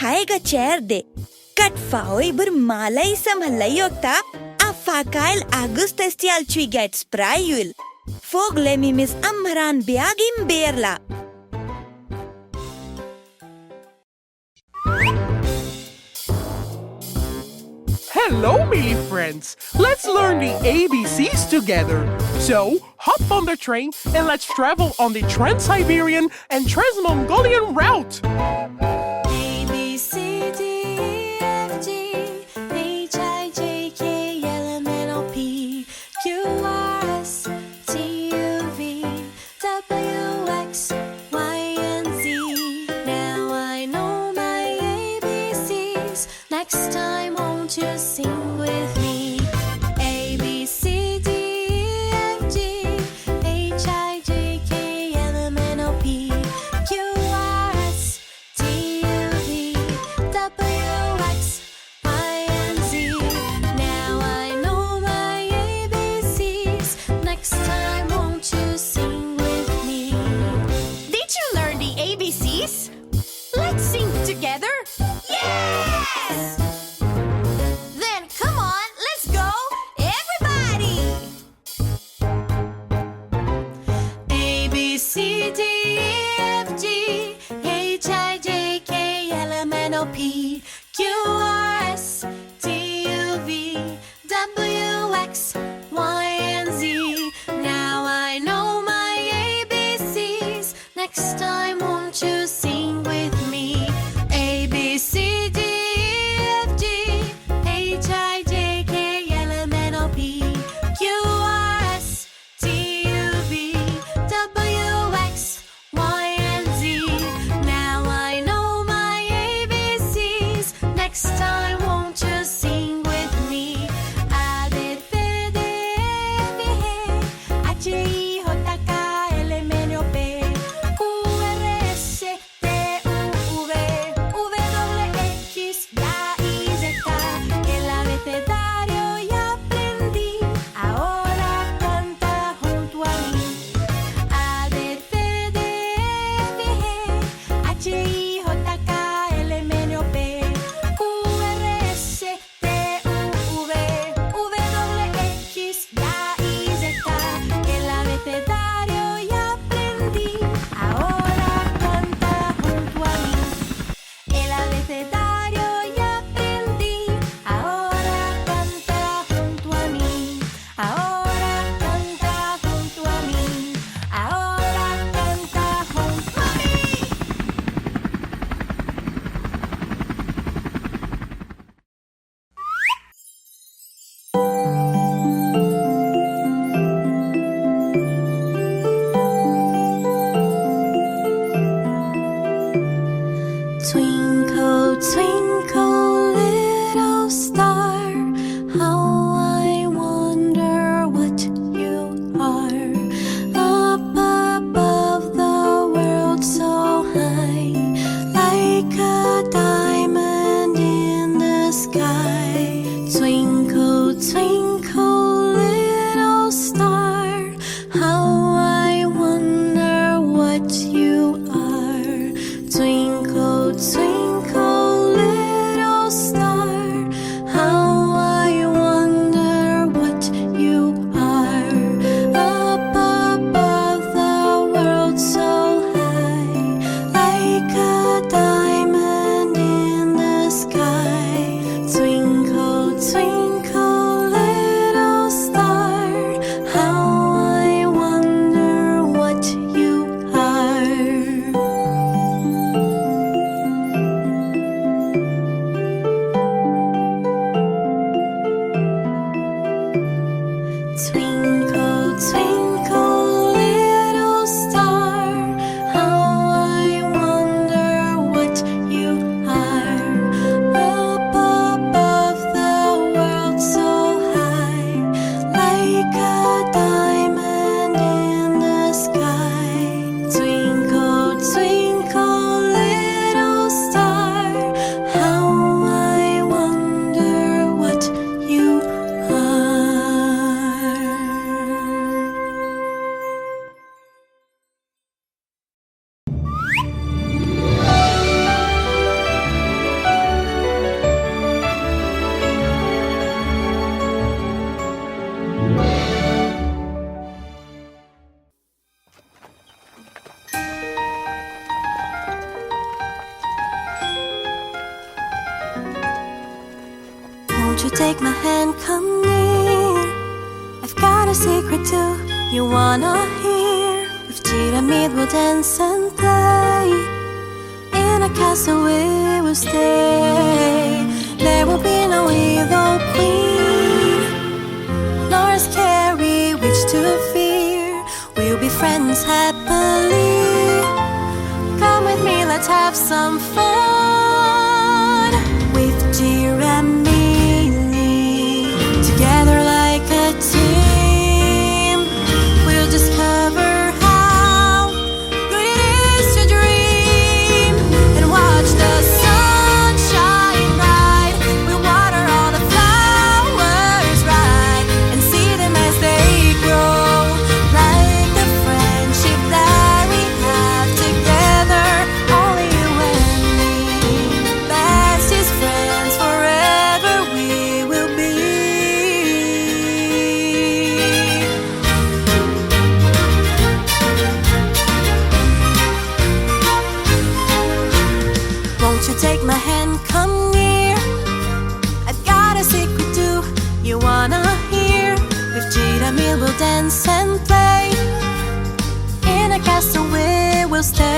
haiga Cairde. Cat faoi bur Mála Taistil a Foghlaim agus Taistil chuig SPRAOIÚIL. Foghlaim mis Amhráin Beaga in bhealach. Hello, Millie friends! Let's learn the ABCs together. So, hop on the train and let's travel on the Trans-Siberian and Trans-Mongolian route. A, B, C, D, E, F, G, H, I, J, K, L, M, N, O, P, Q, R, S, T, U, V, W, X, Y, and Z. Now I know my ABCs. Next time, won't you sing with me? A, B, C, D, E, F, G, H, I, J, K, L, M, N, O, P, Q, R, S, T, U, V, W, X, Y, and Z. Now I know my ABCs. Next time, won't you sing with me? Did you learn the ABCs? Let's sing together. Yes! Then come on, let's go, everybody! A, B, C, D, E, F, G, H, I, J, K, L, M, N, O, P, Q, R, S, T, U, V, W, X, Y, and Z. Now I know my ABCs. Next time, won't you sing with me? A, B, C, D, E, F, G, H, I, J, K, L, M, N, O, P, Q, R, S, T, U, V, W, X, Y, and Z. Now I know my ABCs. Next time, won't you sing with me? A, B, C, D, E, F, G, H, I, J, K, L, M, N, O, P, Q, R, Won't you take my hand, come near? I've got a secret too, you wanna hear? With Giramille we'll dance and play. In a castle we will stay. There will be no evil queen, nor a scary witch to fear. We'll be friends happily. Come with me, let's have some fun. With Giramille, together like a team, we'll discover how good it is to dream and watch the sun shine bright. We'll water all the flowers right and see them as they grow, like the friendship that we have together. Only you and me, bestest friends forever we will be. Won't you take my hand, come near? I've got a secret too, you wanna hear? With Giramille we'll dance and play. In a castle we will stay.